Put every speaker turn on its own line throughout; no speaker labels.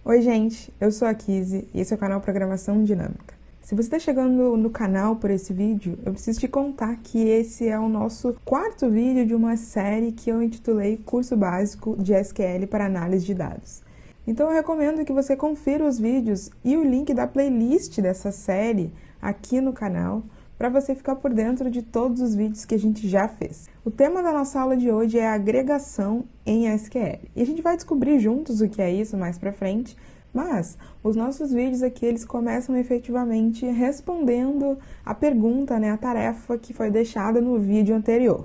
Oi gente, eu sou a Kizzy e esse é o canal Programação Dinâmica. Se você está chegando no canal por esse vídeo, eu preciso te contar que esse é o nosso quarto vídeo de uma série que eu intitulei Curso Básico de SQL para Análise de Dados. Então eu recomendo que você confira os vídeos e o link da playlist dessa série aqui no canal, para você ficar por dentro de todos os vídeos que a gente já fez. O tema da nossa aula de hoje é agregação em SQL. E a gente vai descobrir juntos o que é isso mais pra frente, mas os nossos vídeos aqui, eles começam efetivamente respondendo a pergunta, a tarefa que foi deixada no vídeo anterior.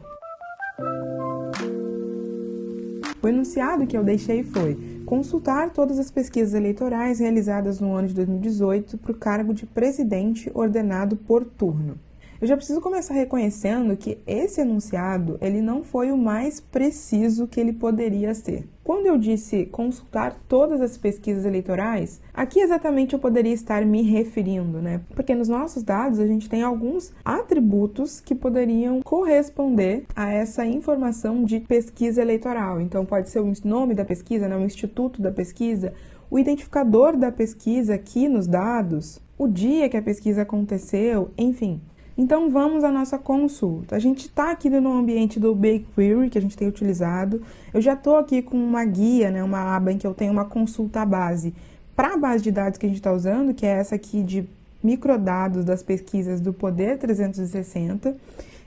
O enunciado que eu deixei foi: consultar todas as pesquisas eleitorais realizadas no ano de 2018 para o cargo de presidente ordenado por turno. Eu já preciso começar reconhecendo que esse enunciado, ele não foi o mais preciso que ele poderia ser. Quando eu disse consultar todas as pesquisas eleitorais, a que exatamente eu poderia estar me referindo, Porque nos nossos dados a gente tem alguns atributos que poderiam corresponder a essa informação de pesquisa eleitoral. Então pode ser o nome da pesquisa, o instituto da pesquisa, o identificador da pesquisa aqui nos dados, o dia que a pesquisa aconteceu, enfim. Então vamos à nossa consulta. A gente está aqui no ambiente do BigQuery que a gente tem utilizado. Eu já estou aqui com uma guia, uma aba em que eu tenho uma consulta base para a base de dados que a gente está usando, que é essa aqui de microdados das pesquisas do Poder 360.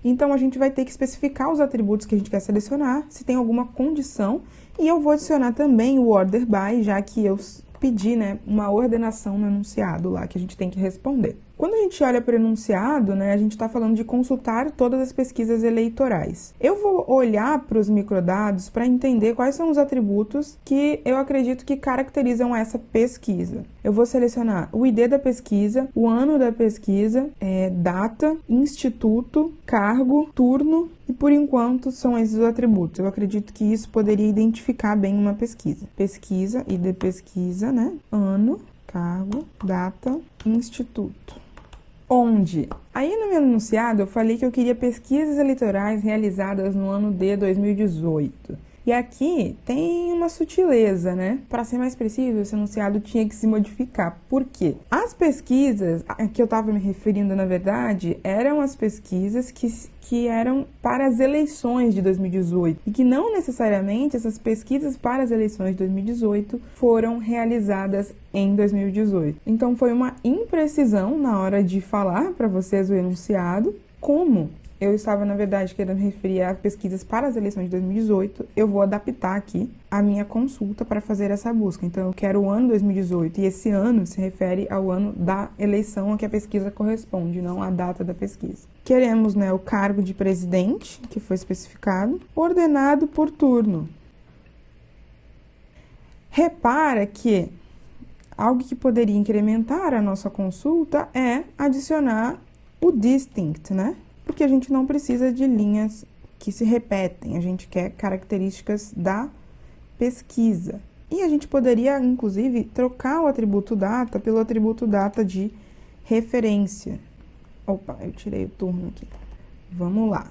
Então a gente vai ter que especificar os atributos que a gente quer selecionar, se tem alguma condição, e eu vou adicionar também o order by, já que eu pedi uma ordenação no enunciado lá que a gente tem que responder. Quando a gente olha para o enunciado, a gente está falando de consultar todas as pesquisas eleitorais. Eu vou olhar para os microdados para entender quais são os atributos que eu acredito que caracterizam essa pesquisa. Eu vou selecionar o ID da pesquisa, o ano da pesquisa, data, instituto, cargo, turno, e por enquanto são esses os atributos. Eu acredito que isso poderia identificar bem uma pesquisa. Pesquisa, ID pesquisa, ano, cargo, data, instituto. Onde? Aí no meu enunciado eu falei que eu queria pesquisas eleitorais realizadas no ano de 2018. E aqui tem uma sutileza, Para ser mais preciso, esse enunciado tinha que se modificar. Por quê? As pesquisas a que eu estava me referindo, na verdade, eram as pesquisas que eram para as eleições de 2018 e que não necessariamente essas pesquisas para as eleições de 2018 foram realizadas em 2018. Então foi uma imprecisão na hora de falar para vocês o enunciado. Como eu estava, na verdade, querendo referir a pesquisas para as eleições de 2018, eu vou adaptar aqui a minha consulta para fazer essa busca. Então, eu quero o ano 2018, e esse ano se refere ao ano da eleição a que a pesquisa corresponde, não a data da pesquisa. Queremos, o cargo de presidente, que foi especificado, ordenado por turno. Repara que algo que poderia incrementar a nossa consulta é adicionar o distinct, Porque a gente não precisa de linhas que se repetem, a gente quer características da pesquisa. E a gente poderia, inclusive, trocar o atributo data pelo atributo data de referência. Opa, eu tirei o turno aqui. Vamos lá.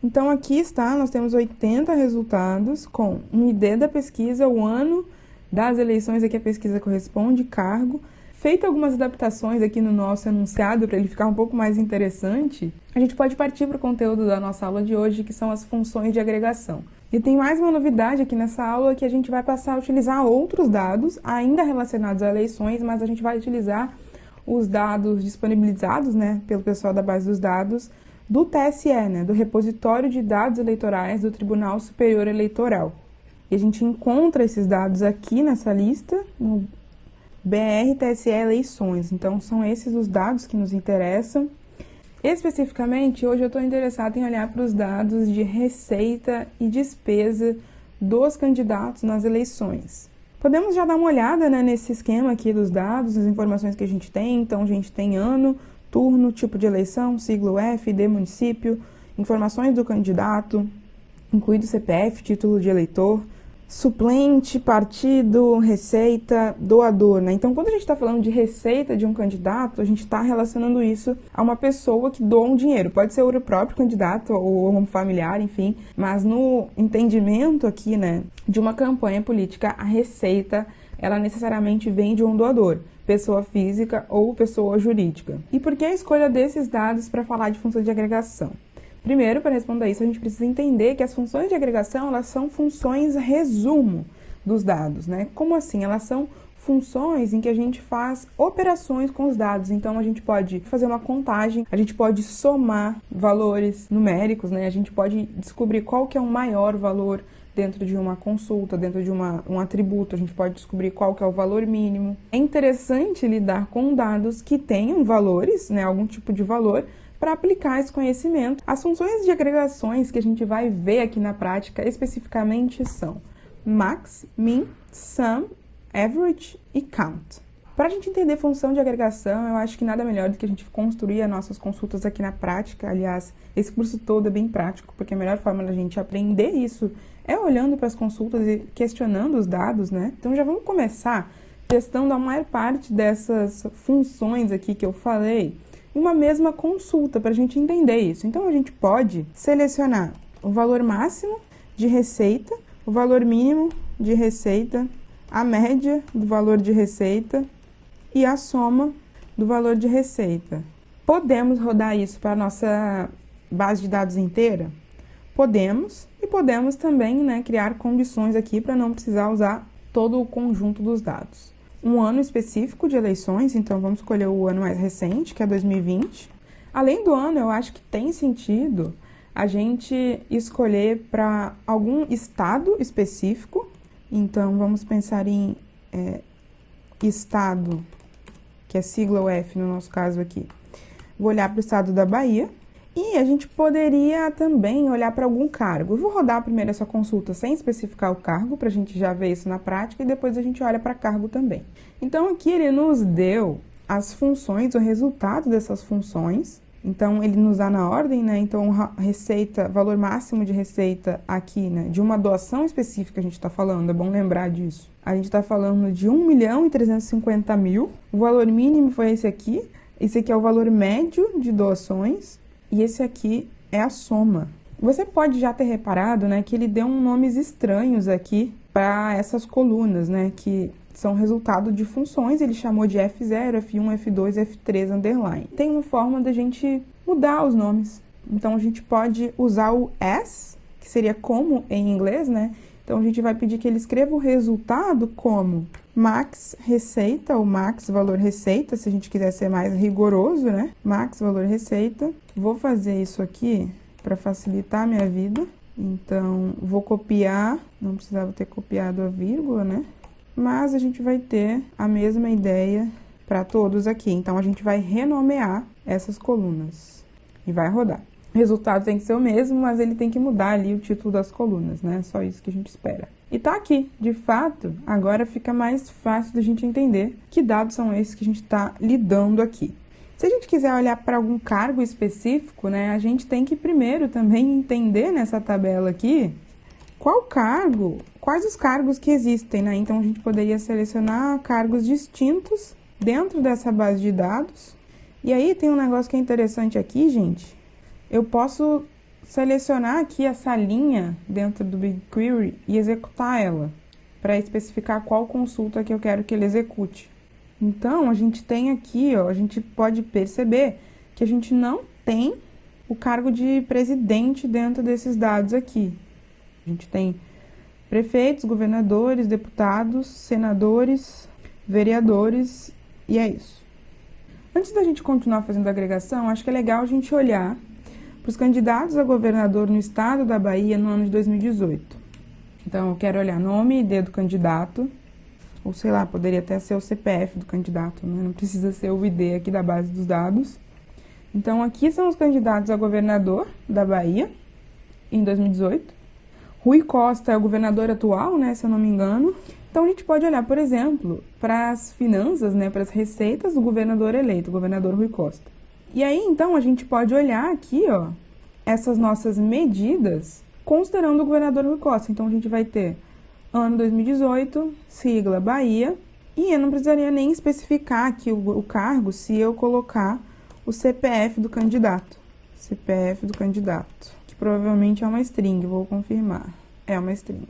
Então, aqui está, nós temos 80 resultados com um ID da pesquisa, o ano das eleições a que a pesquisa corresponde, cargo. Feito algumas adaptações aqui no nosso enunciado para ele ficar um pouco mais interessante, a gente pode partir para o conteúdo da nossa aula de hoje, que são as funções de agregação. E tem mais uma novidade aqui nessa aula, que a gente vai passar a utilizar outros dados, ainda relacionados a eleições, mas a gente vai utilizar os dados disponibilizados, pelo pessoal da base dos dados, do TSE, do Repositório de Dados Eleitorais do Tribunal Superior Eleitoral. E a gente encontra esses dados aqui nessa lista, no BR TSE Eleições. Então, são esses os dados que nos interessam. Especificamente, hoje eu estou interessada em olhar para os dados de receita e despesa dos candidatos nas eleições. Podemos já dar uma olhada nesse esquema aqui dos dados, as informações que a gente tem. Então, a gente tem ano, turno, tipo de eleição, sigla UF, ID município, informações do candidato, incluído CPF, título de eleitor, suplente, partido, receita, doador, Então, quando a gente está falando de receita de um candidato, a gente está relacionando isso a uma pessoa que doa um dinheiro. Pode ser o próprio candidato ou um familiar, enfim, mas no entendimento aqui, de uma campanha política, a receita ela necessariamente vem de um doador, pessoa física ou pessoa jurídica. E por que a escolha desses dados para falar de funções de agregação? Primeiro, para responder isso, a gente precisa entender que as funções de agregação, elas são funções resumo dos dados, né? Como assim? Elas são funções em que a gente faz operações com os dados. Então, a gente pode fazer uma contagem, a gente pode somar valores numéricos, né? A gente pode descobrir qual que é o maior valor dentro de uma consulta, dentro de um atributo, a gente pode descobrir qual que é o valor mínimo. É interessante lidar com dados que tenham valores, né? Algum tipo de valor, para aplicar esse conhecimento. As funções de agregações que a gente vai ver aqui na prática especificamente são max, min, sum, average e count. Para a gente entender função de agregação, eu acho que nada melhor do que a gente construir as nossas consultas aqui na prática. Aliás, esse curso todo é bem prático, porque a melhor forma da gente aprender isso é olhando para as consultas e questionando os dados, né? Então já vamos começar testando a maior parte dessas funções aqui que eu falei em uma mesma consulta, para a gente entender isso. Então a gente pode selecionar o valor máximo de receita, o valor mínimo de receita, a média do valor de receita e a soma do valor de receita. Podemos rodar isso para a nossa base de dados inteira? Podemos, e podemos também, né, criar condições aqui para não precisar usar todo o conjunto dos dados. Um ano específico de eleições, então vamos escolher o ano mais recente, que é 2020. Além do ano, eu acho que tem sentido a gente escolher para algum estado específico. Então, vamos pensar em estado, que é sigla UF no nosso caso aqui. Vou olhar para o estado da Bahia e a gente poderia também olhar para algum cargo. Eu vou rodar primeiro essa consulta sem especificar o cargo, para a gente já ver isso na prática, e depois a gente olha para cargo também. Então, aqui ele nos deu as funções, o resultado dessas funções. Então, ele nos dá na ordem, né? Então, receita, valor máximo de receita aqui, né? De uma doação específica a gente está falando, é bom lembrar disso. A gente está falando de 1.350.000. O valor mínimo foi esse aqui. Esse aqui é o valor médio de doações. E esse aqui é a soma. Você pode já ter reparado, né? Que ele deu nomes estranhos aqui para essas colunas, né? Que são resultado de funções, ele chamou de F0, F1, F2, F3, underline. Tem uma forma da gente mudar os nomes. Então, a gente pode usar o as, que seria como em inglês, né? Então, a gente vai pedir que ele escreva o resultado como max receita, ou max valor receita, se a gente quiser ser mais rigoroso, né? Max valor receita. Vou fazer isso aqui para facilitar a minha vida. Então, vou copiar, não precisava ter copiado a vírgula, né? Mas a gente vai ter a mesma ideia para todos aqui. Então, a gente vai renomear essas colunas e vai rodar. O resultado tem que ser o mesmo, mas ele tem que mudar ali o título das colunas, né? Só isso que a gente espera. E tá aqui, de fato, agora fica mais fácil da gente entender que dados são esses que a gente está lidando aqui. Se a gente quiser olhar para algum cargo específico, né? A gente tem que primeiro também entender nessa tabela aqui qual cargo, quais os cargos que existem, né? Então, a gente poderia selecionar cargos distintos dentro dessa base de dados. E aí, tem um negócio que é interessante aqui, gente. Eu posso selecionar aqui essa linha dentro do BigQuery e executar ela, para especificar qual consulta que eu quero que ele execute. Então, a gente tem aqui, ó, a gente pode perceber que a gente não tem o cargo de presidente dentro desses dados aqui. A gente tem prefeitos, governadores, deputados, senadores, vereadores, e é isso. Antes da gente continuar fazendo a agregação, acho que é legal a gente olhar para os candidatos a governador no estado da Bahia no ano de 2018. Então, eu quero olhar nome e ID do candidato, ou sei lá, poderia até ser o CPF do candidato, né? Não precisa ser o ID aqui da base dos dados. Então, aqui são os candidatos a governador da Bahia em 2018. Rui Costa é o governador atual, né, se eu não me engano. Então, a gente pode olhar, por exemplo, para as finanças, né, para as receitas do governador eleito, o governador Rui Costa. E aí, então, a gente pode olhar aqui, ó, essas nossas medidas, considerando o governador Rui Costa. Então, a gente vai ter ano 2018, sigla Bahia, e eu não precisaria nem especificar aqui o cargo se eu colocar o CPF do candidato. CPF do candidato, que provavelmente é uma string, vou confirmar. É uma string.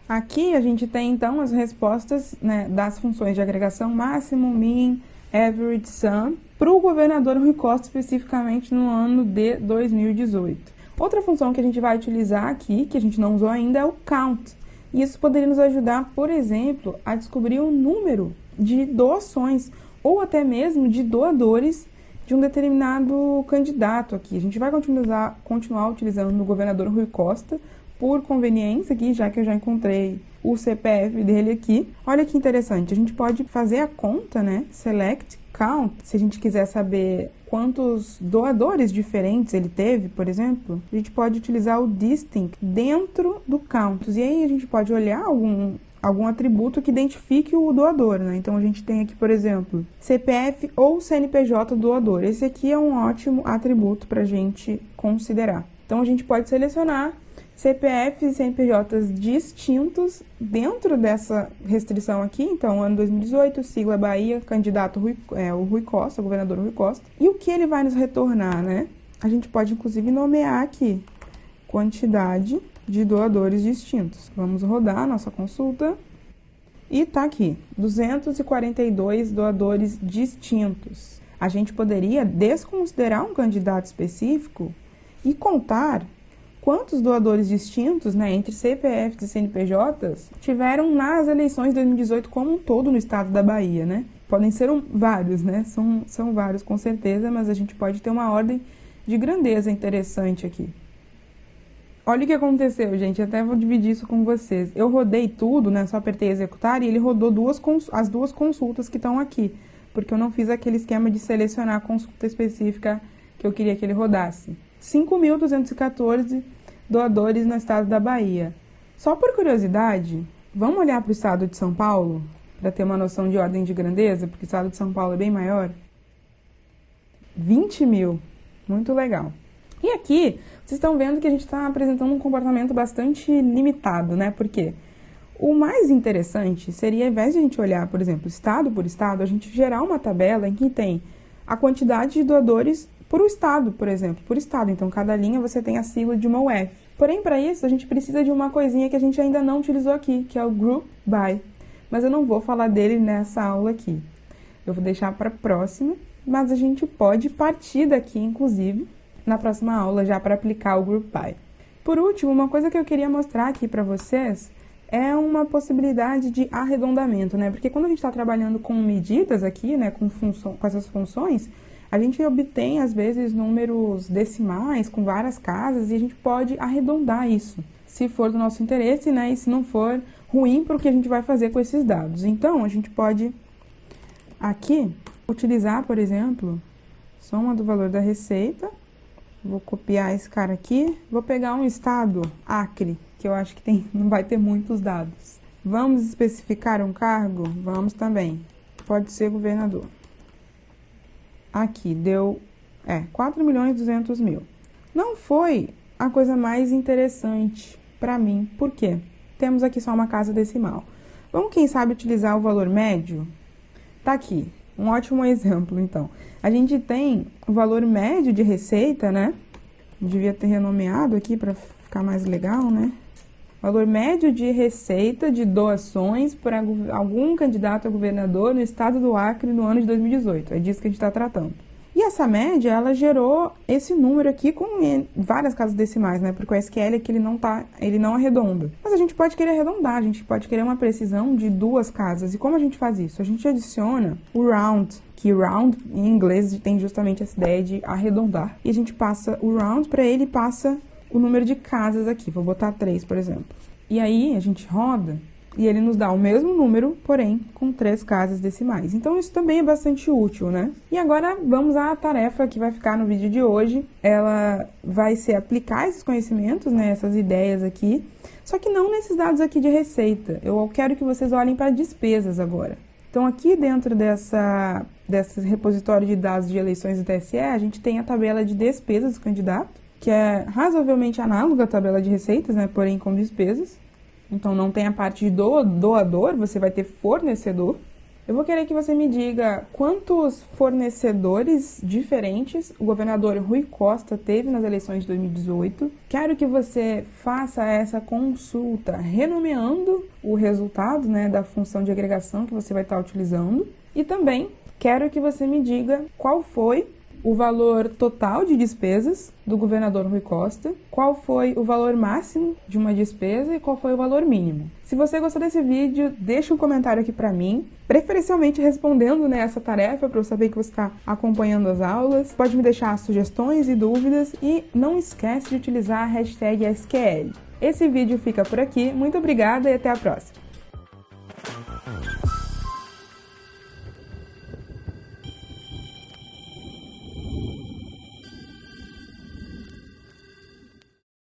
Aqui a gente tem, então, as respostas, né, das funções de agregação máximo, min, average, sum, para o governador Rui Costa, especificamente no ano de 2018. Outra função que a gente vai utilizar aqui, que a gente não usou ainda, é o count. E isso poderia nos ajudar, por exemplo, a descobrir o número de doações ou até mesmo de doadores de um determinado candidato aqui. A gente vai continuar utilizando o governador Rui Costa por conveniência aqui, já que eu já encontrei o CPF dele aqui. Olha que interessante, a gente pode fazer a conta, né? Select count, se a gente quiser saber quantos doadores diferentes ele teve, por exemplo, a gente pode utilizar o distinct dentro do count. E aí a gente pode olhar algum atributo que identifique o doador, né? Então a gente tem aqui, por exemplo, CPF ou CNPJ doador. Esse aqui é um ótimo atributo para a gente considerar. Então a gente pode selecionar CPFs e CNPJs distintos dentro dessa restrição aqui. Então, ano 2018, sigla Bahia, candidato o Rui Costa, o governador Rui Costa. E o que ele vai nos retornar, né? A gente pode, inclusive, nomear aqui quantidade de doadores distintos. Vamos rodar a nossa consulta. E tá aqui, 242 doadores distintos. A gente poderia desconsiderar um candidato específico e contar quantos doadores distintos, né, entre CPFs e CNPJs, tiveram nas eleições de 2018 como um todo no estado da Bahia, né? Podem ser vários, né? São vários com certeza, mas a gente pode ter uma ordem de grandeza interessante aqui. Olha o que aconteceu, gente, até vou dividir isso com vocês. Eu rodei tudo, né, só apertei executar e ele rodou as duas consultas que estão aqui, porque eu não fiz aquele esquema de selecionar a consulta específica que eu queria que ele rodasse. 5.214 doadores no estado da Bahia. Só por curiosidade, vamos olhar para o estado de São Paulo, para ter uma noção de ordem de grandeza, porque o estado de São Paulo é bem maior. 20 mil. Muito legal. E aqui, vocês estão vendo que a gente está apresentando um comportamento bastante limitado, né? Porque o mais interessante seria, ao invés de a gente olhar, por exemplo, estado por estado, a gente gerar uma tabela em que tem a quantidade de doadores por estado, por exemplo, por estado. Então, cada linha você tem a sigla de uma UF. Porém, para isso, a gente precisa de uma coisinha que a gente ainda não utilizou aqui, que é o Group By. Mas eu não vou falar dele nessa aula aqui. Eu vou deixar para a próxima, mas a gente pode partir daqui, inclusive, na próxima aula, já para aplicar o Group By. Por último, uma coisa que eu queria mostrar aqui para vocês é uma possibilidade de arredondamento, né? Porque quando a gente está trabalhando com medidas aqui, né, com essas funções, a gente obtém, às vezes, números decimais com várias casas e a gente pode arredondar isso, se for do nosso interesse, né? E se não for ruim para o que a gente vai fazer com esses dados. Então, a gente pode, aqui, utilizar, por exemplo, soma do valor da receita. Vou copiar esse cara aqui. Vou pegar um estado, Acre, que eu acho que não vai ter muitos dados. Vamos especificar um cargo? Vamos também. Pode ser governador. Aqui, deu 4.200.000. Não foi a coisa mais interessante para mim. Por quê? Temos aqui só uma casa decimal. Vamos, quem sabe, utilizar o valor médio? Tá aqui, um ótimo exemplo, então. A gente tem o valor médio de receita, né? Devia ter renomeado aqui para ficar mais legal, né? Valor médio de receita de doações por algum candidato a governador no estado do Acre no ano de 2018. É disso que a gente está tratando. E essa média, ela gerou esse número aqui com várias casas decimais, né? Porque o SQL aqui ele não arredonda. Mas a gente pode querer arredondar, a gente pode querer uma precisão de 2 casas. E como a gente faz isso? A gente adiciona o round, que round em inglês tem justamente essa ideia de arredondar. E a gente passa o round para ele e passa o número de casas aqui. Vou botar 3, por exemplo. E aí a gente roda e ele nos dá o mesmo número, porém com 3 casas decimais. Então isso também é bastante útil, né? E agora vamos à tarefa que vai ficar no vídeo de hoje. Ela vai ser aplicar esses conhecimentos, né, essas ideias aqui, só que não nesses dados aqui de receita. Eu quero que vocês olhem para despesas agora. Então aqui dentro desse repositório de dados de eleições do TSE, a gente tem a tabela de despesas do candidato, que é razoavelmente análoga à tabela de receitas, né, porém com despesas. Então, não tem a parte de doador, você vai ter fornecedor. Eu vou querer que você me diga quantos fornecedores diferentes o governador Rui Costa teve nas eleições de 2018. Quero que você faça essa consulta renomeando o resultado, né, da função de agregação que você vai estar utilizando. E também quero que você me diga qual foi o valor total de despesas do governador Rui Costa, qual foi o valor máximo de uma despesa e qual foi o valor mínimo. Se você gostou desse vídeo, deixa um comentário aqui para mim, preferencialmente respondendo, né, essa tarefa para eu saber que você está acompanhando as aulas. Pode me deixar sugestões e dúvidas e não esquece de utilizar a hashtag SQL. Esse vídeo fica por aqui, muito obrigada e até a próxima!